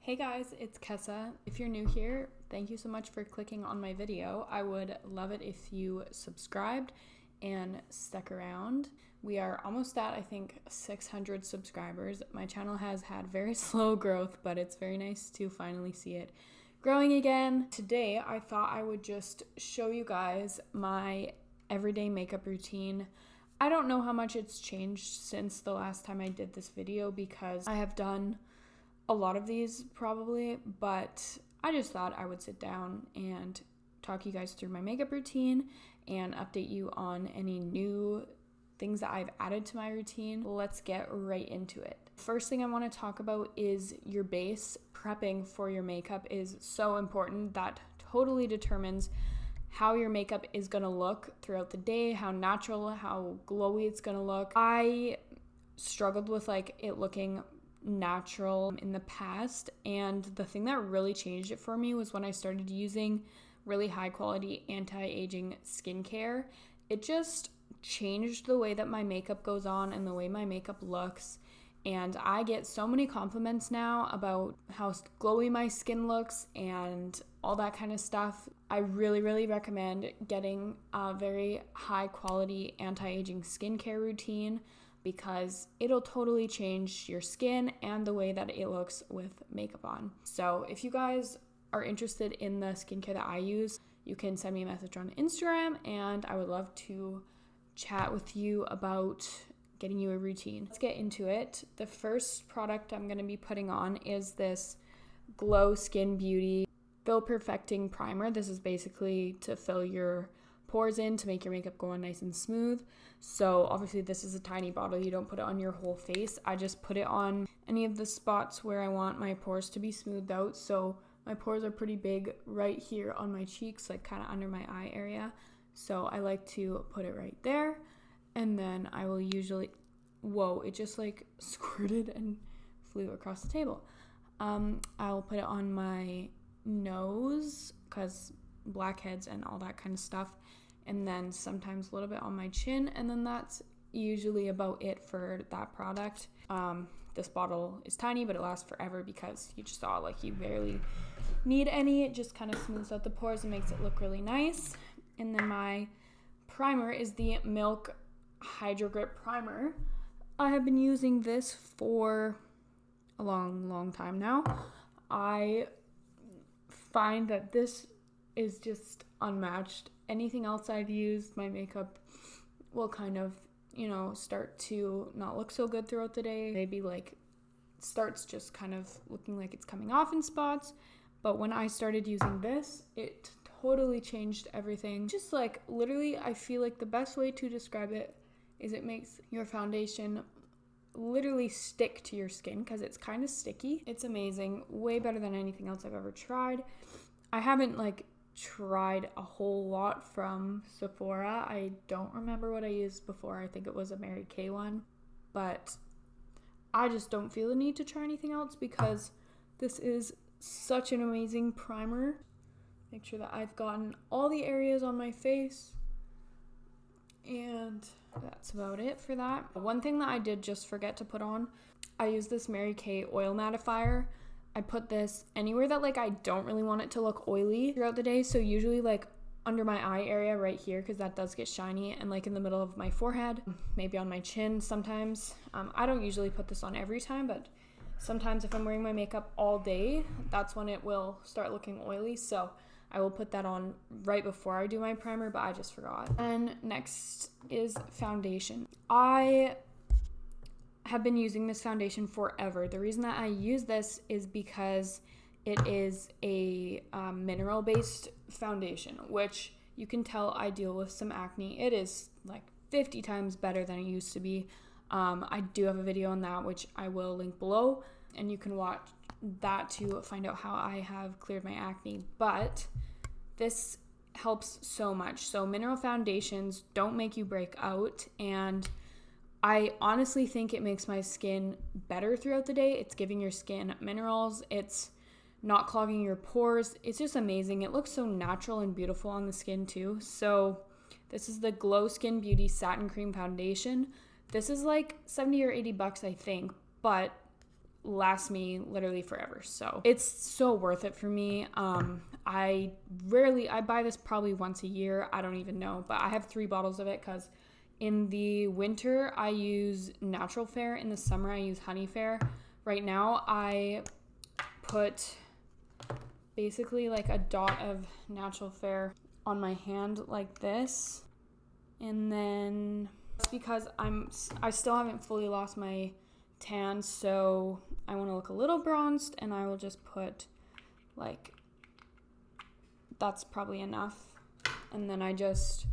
Hey guys, it's Kessa. If you're new here, thank you so much for clicking on my video. I would love it if you subscribed and stuck around. We are almost at, I think, 600 subscribers. My channel has had very slow growth, but it's very nice to finally see it growing again. Today, I thought I would just show you guys my everyday makeup routine. I don't know how much it's changed since the last time I did this video because I have done a lot of these probably, but I just thought I would sit down and talk you guys through my makeup routine and update you on any new things that I've added to my routine. Let's get right into it. First thing I want to talk about is your base. Prepping for your makeup is so important. That totally determines how your makeup is going to look throughout the day, how natural, how glowy it's going to look. I struggled with it looking natural in the past, and the thing that really changed it for me was when I started using really high quality anti-aging skincare. It just changed the way that my makeup goes on and the way my makeup looks, and I get so many compliments now about how glowy my skin looks and all that kind of stuff. I really recommend getting a very high quality anti-aging skincare routine because it'll totally change your skin and the way that it looks with makeup on. So if you guys are interested in the skincare that I use, you can send me a message on Instagram and I would love to chat with you about getting you a routine. Let's get into it. The first product I'm going to be putting on is this Glow Skin Beauty Fill Perfecting Primer. This is basically to fill your pores in to make your makeup go on nice and smooth. So obviously this is a tiny bottle. You don't put it on your whole face. I just put it on any of the spots where I want my pores to be smoothed out. So my pores are pretty big right here on my cheeks, like kind of under my eye area. So I like to put it right there. And then I will usually, whoa, it just squirted and flew across the table. I'll put it on my nose because blackheads and all that kind of stuff, and then sometimes a little bit on my chin, and then that's usually about it for that product. This bottle is tiny, but it lasts forever because you just saw you barely need any. It just kind of smooths out the pores and makes it look really nice. And then my primer is the Milk Hydro Grip Primer. I have been using this for a long time now. I find that this is just unmatched. Anything else I've used, my makeup will kind of, start to not look so good throughout the day. Maybe starts just kind of looking like it's coming off in spots. But when I started using this, it totally changed everything. Just literally, I feel like the best way to describe it is it makes your foundation literally stick to your skin because it's kind of sticky. It's amazing. Way better than anything else I've ever tried. I haven't tried a whole lot from Sephora. I don't remember what I used before. I think it was a Mary Kay one, but I just don't feel the need to try anything else because this is such an amazing primer. Make sure that I've gotten all the areas on my face, and that's about it for that. One thing that I did just forget to put on, I use this Mary Kay oil mattifier. I put this anywhere that I don't really want it to look oily throughout the day. So usually under my eye area right here, because that does get shiny, and in the middle of my forehead, maybe on my chin sometimes. I don't usually put this on every time, but sometimes if I'm wearing my makeup all day, that's when it will start looking oily. So I will put that on right before I do my primer, but I just forgot. And next is foundation. I have been using this foundation forever. The reason that I use this is because it is a mineral-based foundation, which you can tell I deal with some acne. It is 50 times better than it used to be. I do have a video on that, which I will link below, and you can watch that to find out how I have cleared my acne. But this helps so much. So mineral foundations don't make you break out, and I honestly think it makes my skin better throughout the day. It's giving your skin minerals. It's not clogging your pores. It's just amazing. It looks so natural and beautiful on the skin too. So this is the Glow Skin Beauty Satin Cream Foundation. This is 70 or 80 bucks, I think, but lasts me literally forever. So it's so worth it for me. I buy this probably once a year. I don't even know, but I have 3 bottles of it because in the winter I use Natural Fair. In the summer I use Honey Fair. Right now I put basically like a dot of Natural Fair on my hand like this, and then it's because I still haven't fully lost my tan, so I want to look a little bronzed, and I will just put like, that's probably enough, and then I just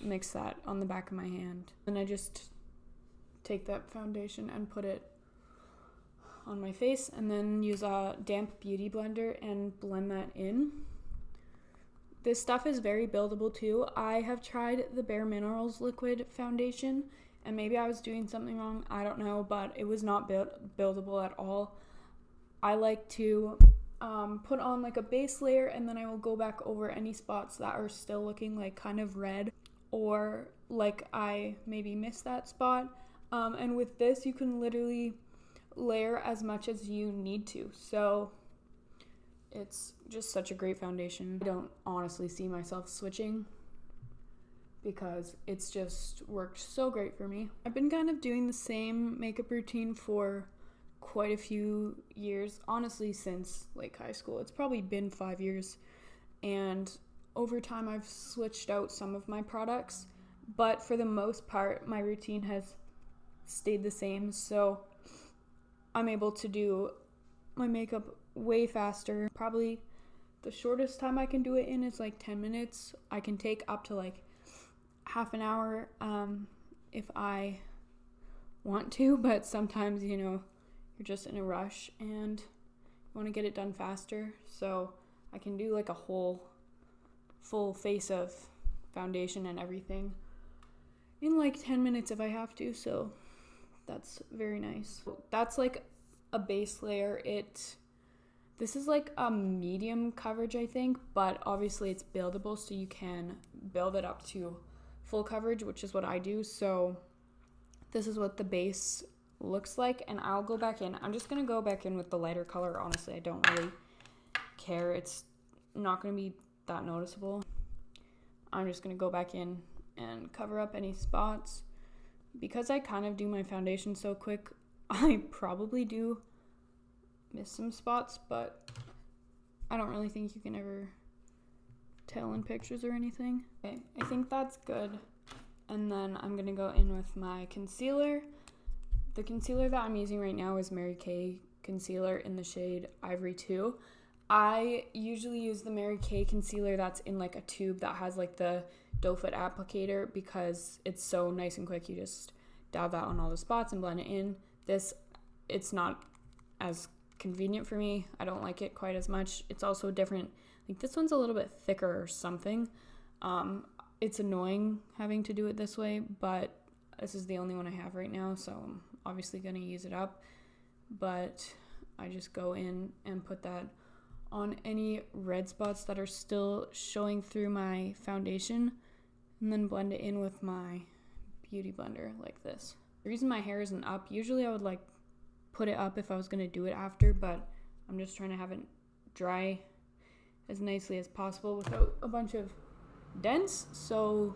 mix that on the back of my hand, and I just take that foundation and put it on my face, and then use a damp beauty blender and blend that in. This stuff is very buildable too. I have tried the Bare Minerals liquid foundation, and maybe I was doing something wrong, I don't know, but it was not buildable at all. I like to put on like a base layer, and then I will go back over any spots that are still looking like kind of red, or like I maybe missed that spot. And with this, you can literally layer as much as you need to. So it's just such a great foundation. I don't honestly see myself switching because it's just worked so great for me. I've been kind of doing the same makeup routine for quite a few years, honestly since like high school. It's probably been 5 years, and over time I've switched out some of my products, but for the most part my routine has stayed the same, so I'm able to do my makeup way faster. Probably the shortest time I can do it in is like 10 minutes. I can take up to like half an hour if I want to, but sometimes, you know, you're just in a rush and you want to get it done faster. So I can do like a whole full face of foundation and everything in like 10 minutes if I have to, so that's very nice. That's like a base layer. This is like a medium coverage, I think, but obviously it's buildable, so you can build it up to full coverage, which is what I do. So this is what the base looks like, and I'll go back in. I'm just gonna go back in with the lighter color. Honestly, I don't really care. It's not gonna be that noticeable. I'm just gonna go back in and cover up any spots. Because I kind of do my foundation so quick, I probably do miss some spots, but I don't really think you can ever tell in pictures or anything. Okay, I think that's good. And then I'm gonna go in with my concealer. The concealer that I'm using right now is Mary Kay concealer in the shade Ivory 2. I usually use the Mary Kay concealer that's in like a tube that has like the doe foot applicator, because it's so nice and quick. You just dab that on all the spots and blend it in. It's not as convenient for me. I don't like it quite as much. It's also different. Like this one's a little bit thicker or something. It's annoying having to do it this way, but this is the only one I have right now, so I'm obviously gonna use it up. But I just go in and put that on any red spots that are still showing through my foundation, and then blend it in with my beauty blender like this. The reason my hair isn't up, usually I would like put it up if I was going to do it after, but I'm just trying to have it dry as nicely as possible without a bunch of dents, so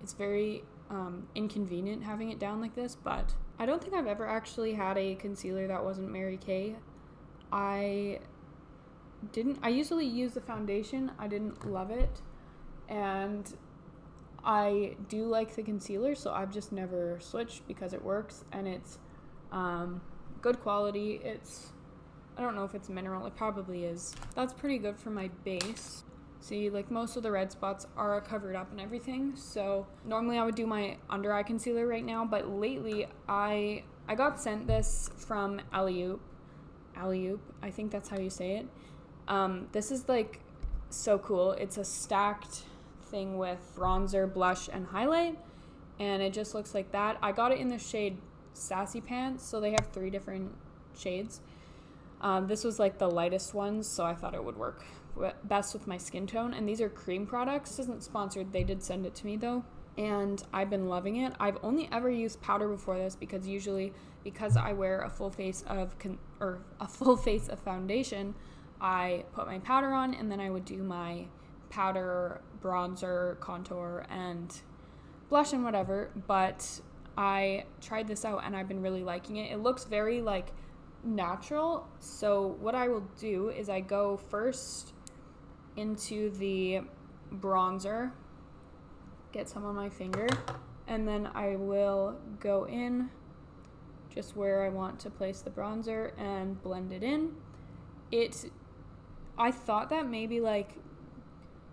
it's very inconvenient having it down like this. But I don't think I've ever actually had a concealer that wasn't Mary Kay. I usually use the foundation. I didn't love it, and I do like the concealer, so I've just never switched because it works, and it's good quality. I don't know if it's mineral, it probably is. That's pretty good for my base. See, like most of the red spots are covered up and everything, so normally I would do my under eye concealer right now, but lately I got sent this from Alley-oop, I think that's how you say it. This is like so cool. It's a stacked thing with bronzer, blush, and highlight, and it just looks like that. I got it in the shade Sassy Pants, so they have 3 different shades. This was like the lightest one, so I thought it would work best with my skin tone, and these are cream products. This isn't sponsored, they did send it to me though. and I've been loving it. I've only ever used powder before this because I wear a full face of foundation, I put my powder on and then I would do my powder, bronzer, contour, and blush and whatever. But I tried this out and I've been really liking it. It looks very like natural. So what I will do is I go first into the bronzer, get some on my finger, and then I will go in just where I want to place the bronzer and blend it in. I thought that maybe like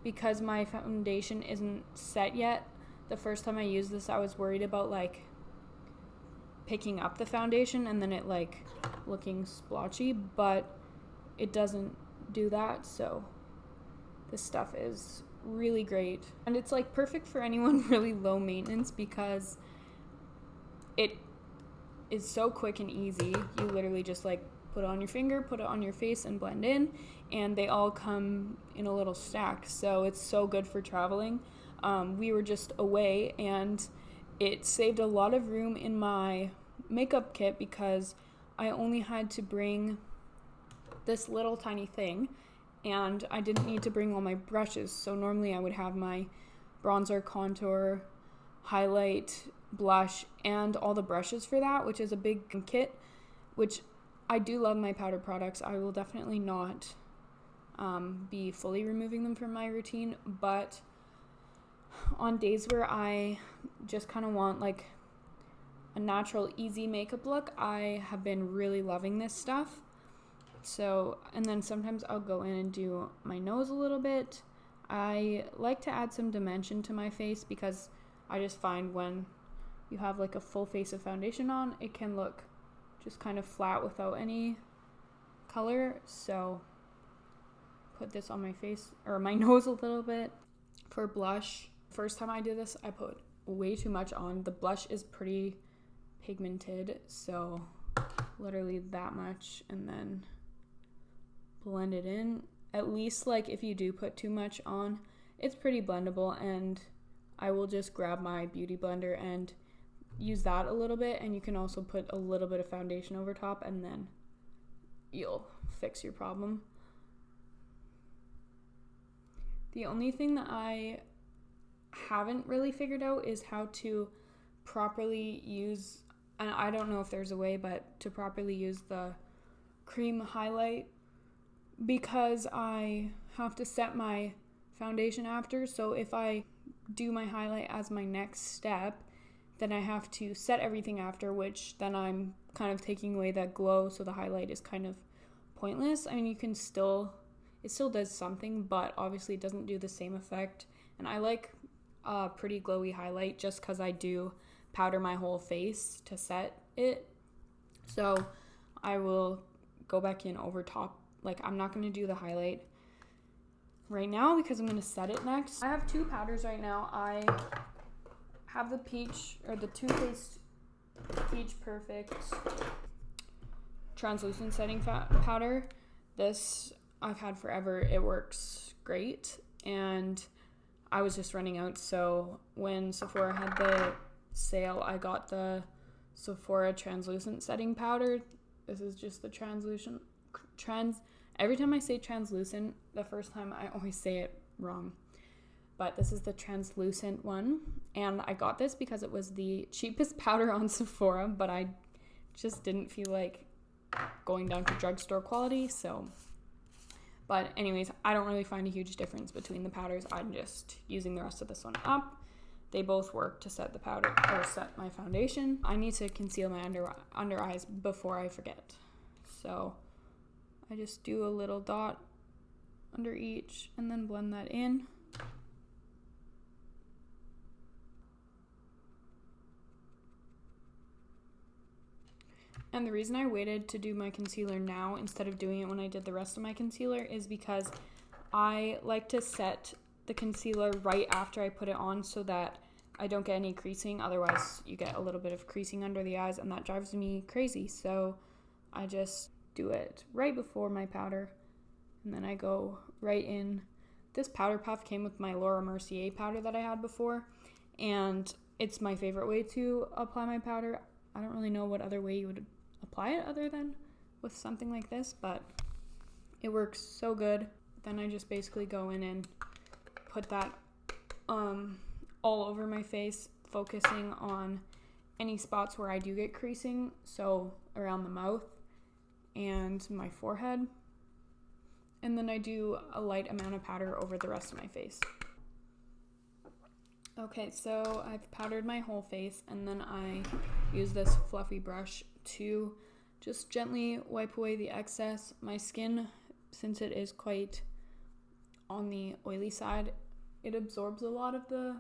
because my foundation isn't set yet, the first time I used this I was worried about like picking up the foundation and then it like looking splotchy, but it doesn't do that. So this stuff is really great, and it's like perfect for anyone really low maintenance because it is so quick and easy. You literally just like put it on your finger, put it on your face, and blend in, and they all come in a little stack. So it's so good for traveling. We were just away and it saved a lot of room in my makeup kit because I only had to bring this little tiny thing and I didn't need to bring all my brushes. So normally I would have my bronzer, contour, highlight, blush, and all the brushes for that, which is a big kit, which I do love my powder products. I will definitely not be fully removing them from my routine, but on days where I just kind of want like a natural, easy makeup look, I have been really loving this stuff. So, and then sometimes I'll go in and do my nose a little bit. I like to add some dimension to my face because I just find when you have like a full face of foundation on, it can look just kind of flat without any color. So put this on my face or my nose a little bit. For blush, first time I did this, I put way too much on. The blush is pretty pigmented, so literally that much, and then blend it in. At least like if you do put too much on, it's pretty blendable, and I will just grab my beauty blender and use that a little bit, and you can also put a little bit of foundation over top and then you'll fix your problem. The only thing that I haven't really figured out is how to properly use, and I don't know if there's a way, but to properly use the cream highlight, because I have to set my foundation after. So if I do my highlight as my next step, then I have to set everything after, which then I'm kind of taking away that glow, so the highlight is kind of pointless. I mean, it still does something, but obviously it doesn't do the same effect. And I like a pretty glowy highlight just because I do powder my whole face to set it. So I will go back in over top. Like, I'm not going to do the highlight right now because I'm going to set it next. I have two powders right now. I have the Too Faced Peach Perfect translucent setting powder. This I've had forever. It works great, and I was just running out, so when Sephora had the sale, I got the Sephora translucent setting powder. This is just the every time I say translucent, the first time I always say it wrong, but this is the translucent one, and I got this because it was the cheapest powder on Sephora, but I just didn't feel like going down to drugstore quality. So, but anyways, I don't really find a huge difference between the powders. I'm just using the rest of this one up. They both work to set the powder or set my foundation. I need to conceal my under eyes before I forget, so I just do a little dot under each and then blend that in. And the reason I waited to do my concealer now instead of doing it when I did the rest of my concealer is because I like to set the concealer right after I put it on so that I don't get any creasing. Otherwise, you get a little bit of creasing under the eyes, and that drives me crazy. So I just do it right before my powder, and then I go right in. This powder puff came with my Laura Mercier powder that I had before, and it's my favorite way to apply my powder. I don't really know what other way you would apply it other than with something like this, but it works so good. Then I just basically go in and put that all over my face, focusing on any spots where I do get creasing, so around the mouth and my forehead. And then I do a light amount of powder over the rest of my face. Okay, so I've powdered my whole face, and then I use this fluffy brush to just gently wipe away the excess. My skin, since it is quite on the oily side, it absorbs a lot of the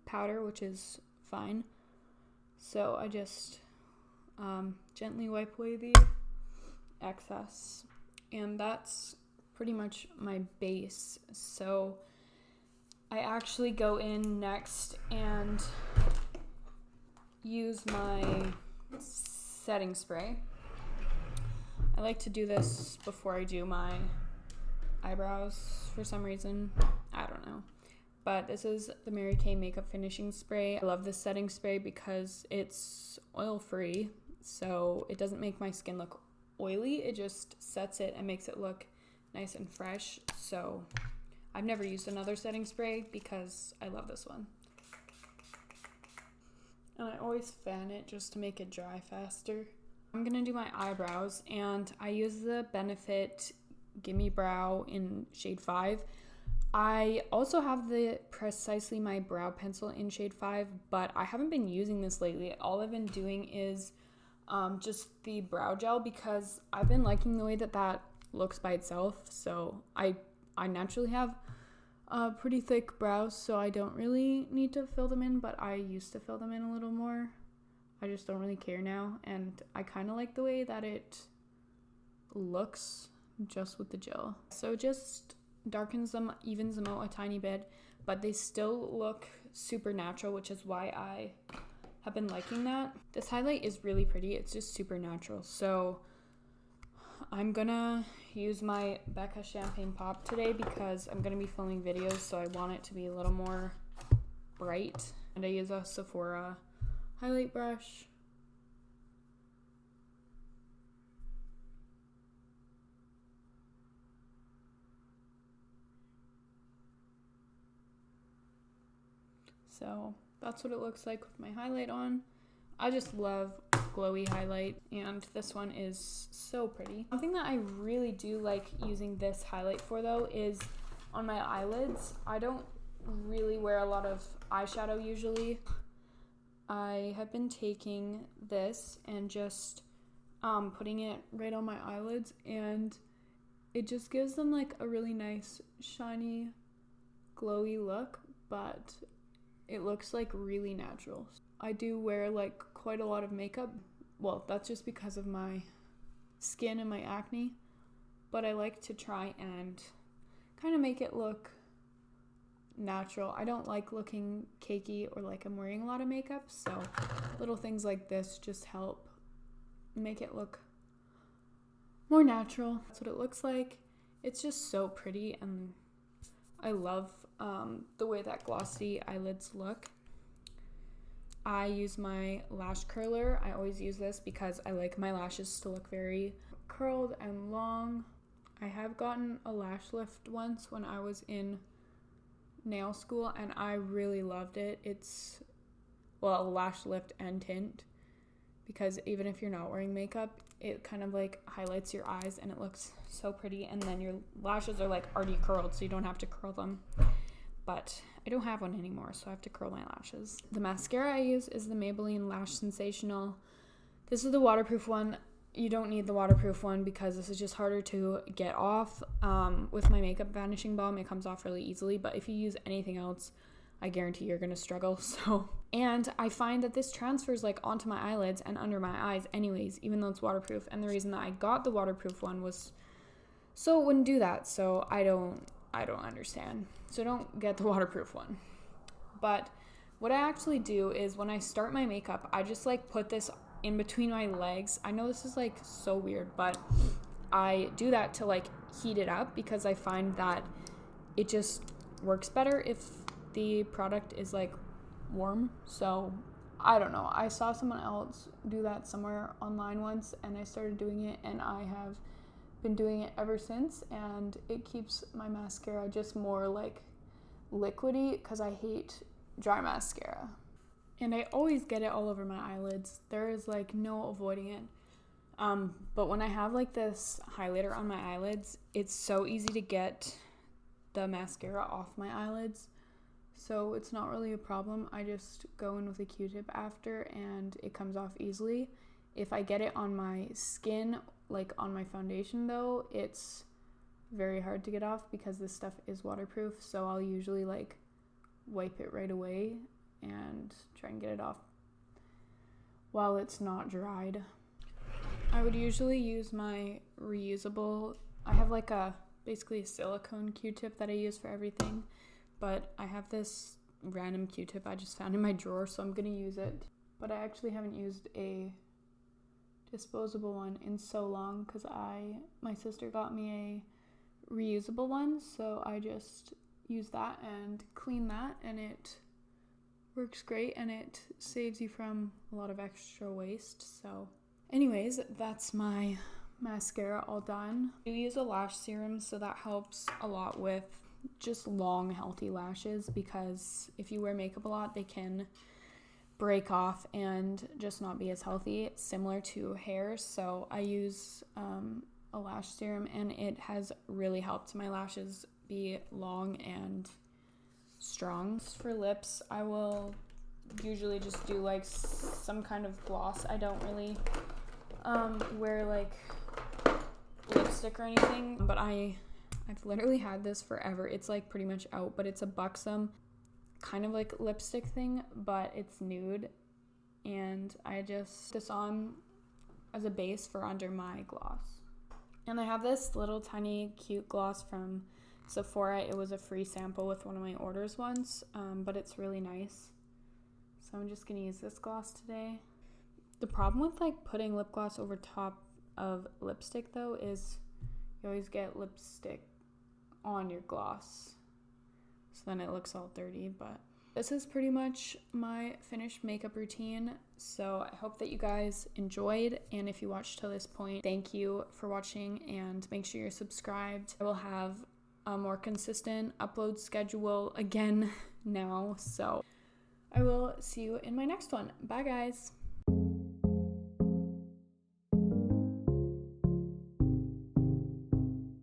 powder, which is fine. So I just gently wipe away the excess, and that's pretty much my base. So I actually go in next and use my setting spray. I like to do this before I do my eyebrows for some reason. I don't know. But this is the Mary Kay Makeup Finishing Spray. I love this setting spray because it's oil-free, so it doesn't make my skin look oily. It just sets it and makes it look nice and fresh. So I've never used another setting spray because I love this one. And I always fan it just to make it dry faster. I'm gonna do my eyebrows, and I use the Benefit Gimme Brow in shade 5. I also have the Precisely My Brow Pencil in shade 5, but I haven't been using this lately. All I've been doing is just the brow gel, because I've been liking the way that that looks by itself. So I naturally have pretty thick brows, so I don't really need to fill them in, but I used to fill them in a little more. I just don't really care now, and I kind of like the way that it looks just with the gel. So it just darkens them, evens them out a tiny bit, but they still look super natural, which is why I have been liking that. This highlight is really pretty. It's just super natural. So I'm gonna use my Becca Champagne Pop today because I'm gonna be filming videos, so I want it to be a little more bright. And I use a Sephora highlight brush. So that's what it looks like with my highlight on. I just love glowy highlight, and this one is so pretty. Something that I really do like using this highlight for, though, is on my eyelids. I don't really wear a lot of eyeshadow usually. I have been taking this and just putting it right on my eyelids, and it just gives them like a really nice shiny glowy look, but it looks like really natural. I do wear like quite a lot of makeup. Well, that's just because of my skin and my acne, but I like to try and kind of make it look natural. I don't like looking cakey or like I'm wearing a lot of makeup, so little things like this just help make it look more natural. That's what it looks like. It's just so pretty, and I love the way that glossy eyelids look. I use my Lash Curler. I always use this because I like my lashes to look very curled and long. I have gotten a lash lift once when I was in nail school, and I really loved it. It's, well, a lash lift and tint, because even if you're not wearing makeup, it kind of like highlights your eyes and it looks so pretty, and then your lashes are like already curled, so you don't have to curl them. But I don't have one anymore, so I have to curl my lashes. The mascara I use is the Maybelline Lash Sensational. This is the waterproof one. You don't need the waterproof one because this is just harder to get off. With my makeup vanishing balm, it comes off really easily, but if you use anything else, I guarantee you're gonna struggle. And I find that this transfers like onto my eyelids and under my eyes anyways, even though it's waterproof. And the reason that I got the waterproof one was so it wouldn't do that. So I don't understand. So don't get the waterproof one. But what I actually do is when I start my makeup, I just like put this in between my legs. I know this is like so weird, but I do that to like heat it up because I find that it just works better if the product is like warm. So I don't know. I saw someone else do that somewhere online once, and I started doing it, and I have been doing it ever since, and it keeps my mascara just more like liquidy because I hate dry mascara. And I always get it all over my eyelids. There is like no avoiding it. But when I have like this highlighter on my eyelids, it's so easy to get the mascara off my eyelids. So it's not really a problem. I just go in with a Q-tip after and it comes off easily. If I get it on my skin, like on my foundation though, it's very hard to get off because this stuff is waterproof. So I'll usually like wipe it right away and try and get it off while it's not dried. I would usually use my reusable, I have like basically a silicone Q-tip that I use for everything, but I have this random Q-tip I just found in my drawer, so I'm gonna use it. But I actually haven't used a disposable one in so long because my sister got me a reusable one, so I just use that and clean that, and it works great and it saves you from a lot of extra waste. So anyways, that's my mascara all done. I use a lash serum, so that helps a lot with just long healthy lashes, because if you wear makeup a lot they can break off and just not be as healthy, similar to hair. So I use a lash serum, and it has really helped my lashes be long and strong. For lips, I will usually just do like some kind of gloss. I don't really wear like lipstick or anything, but I've literally had this forever. It's like pretty much out, but it's a Buxom kind of like lipstick thing, but it's nude, and I just put this on as a base for under my gloss. And I have this little tiny cute gloss from Sephora. It was a free sample with one of my orders once, but it's really nice. So I'm just gonna use this gloss today. The problem with like putting lip gloss over top of lipstick though is you always get lipstick on your gloss, so then it looks all dirty. But this is pretty much my finished makeup routine, so I hope that you guys enjoyed, and if you watched till this point, thank you for watching, and make sure you're subscribed. I will have a more consistent upload schedule again now, so I will see you in my next one. Bye guys.